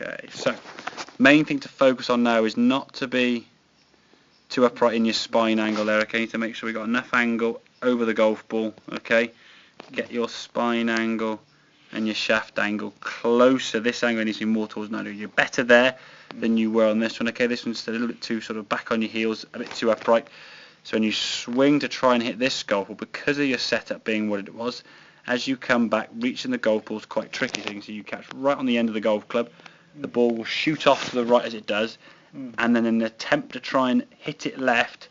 Okay, so main thing to focus on now is not to be too upright in your spine angle there, okay? You need to make sure we've got enough angle over the golf ball, okay? Get your spine angle and your shaft angle closer. This angle needs to be more towards 90. You're better there than you were on this one, okay? This one's a little bit too sort of back on your heels, a bit too upright. So when you swing to try and hit this golf ball, because of your setup being what it was, as you come back, reaching the golf ball is quite tricky. So you can see you catch right on the end of the golf club. The ball will shoot off to the right as it does, and then in an attempt to try and hit it left,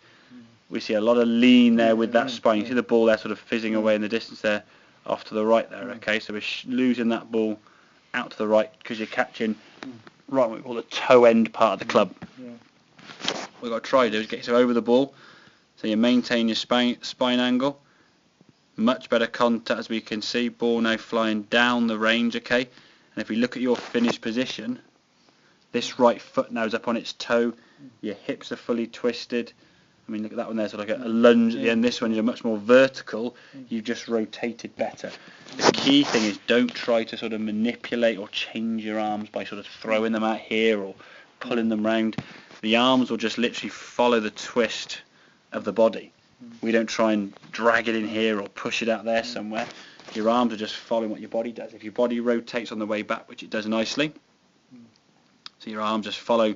we see a lot of lean there with that spine. You see the ball there sort of fizzing away in the distance there, off to the right there, okay? So we're losing that ball out to the right because you're catching right what we call the toe end part of the club. What we've got to try to do is get yourself over the ball, so you maintain your spine angle. Much better contact, as we can see. Ball now flying down the range, okay? And if we look at your finished position, this right foot now is up on its toe. Your hips are fully twisted. I mean, look at that one there, sort of like a lunge at the end. This one is much more vertical. You've just rotated better. The key thing is don't try to sort of manipulate or change your arms by sort of throwing them out here or pulling them round. The arms will just literally follow the twist of the body. We don't try and drag it in here or push it out there somewhere. Your arms are just following what your body does. If your body rotates on the way back, which it does nicely, so your arms just follow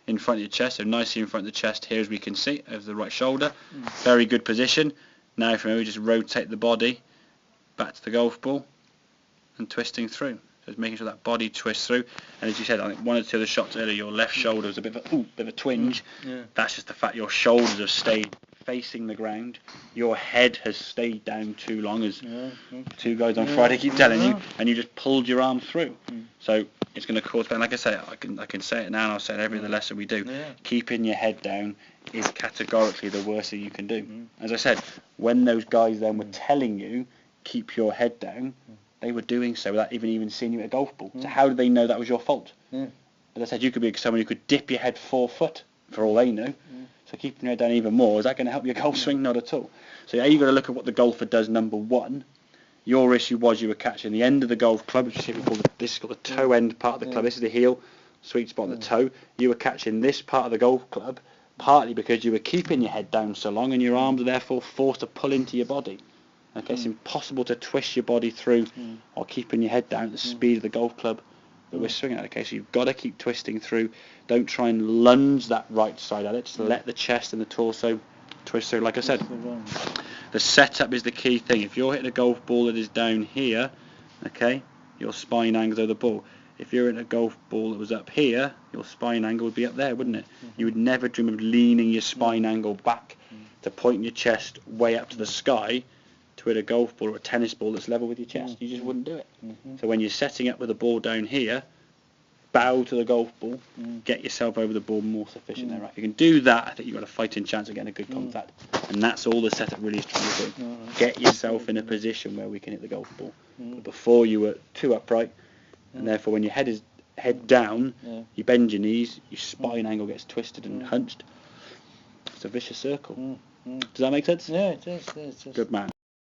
in front of your chest, so nicely in front of the chest here, as we can see, over the right shoulder. Very good position. Now from here we just rotate the body back to the golf ball and twisting through. So it's making sure that body twists through. And as you said, I think one or two of the shots earlier, your left shoulder was a bit of a twinge. That's just the fact your shoulders have stayed facing the ground. Your head has stayed down too long, as two guys on Friday keep telling you, and you just pulled your arm through. So it's going to cause pain. Like I say, I can say it now, and I'll say it every other lesson we do. Keeping your head down is categorically the worst thing you can do. As I said, when those guys then were telling you keep your head down, they were doing so without even seeing you at a golf ball. So how did they know that was your fault? As I said, you could be someone who could dip your head 4 foot for all they know. So keeping your head down even more, is that going to help your golf swing? Not at all. So you've got to look at what the golfer does, number one. Your issue was you were catching the end of the golf club, which is what we call this is called the toe end part of the club. This is the heel, sweet spot on the toe. You were catching this part of the golf club, partly because you were keeping your head down so long and your arms are therefore forced to pull into your body. Okay, it's impossible to twist your body through or keeping your head down at the speed of the golf club that we're swinging at. Okay, so you've got to keep twisting through. Don't try and lunge that right side at it. Just let the chest and the torso twist through. Like I said, the setup is the key thing. If you're hitting a golf ball that is down here, okay, your spine angles over the ball. If you're in a golf ball that was up here, your spine angle would be up there, wouldn't it? You would never dream of leaning your spine angle back to point your chest way up to the sky to hit a golf ball or a tennis ball that's level with your chest. You just wouldn't do it. So when you're setting up with a ball down here, bow to the golf ball, get yourself over the ball more sufficient there. Right? If you can do that, I think you've got a fighting chance of getting a good contact. And that's all the setup really is trying to do. Get yourself in a position where we can hit the golf ball. But before you were too upright, and therefore when your head is head down, you bend your knees, your spine angle gets twisted and hunched. It's a vicious circle. Does that make sense? Yeah, it does. Good man.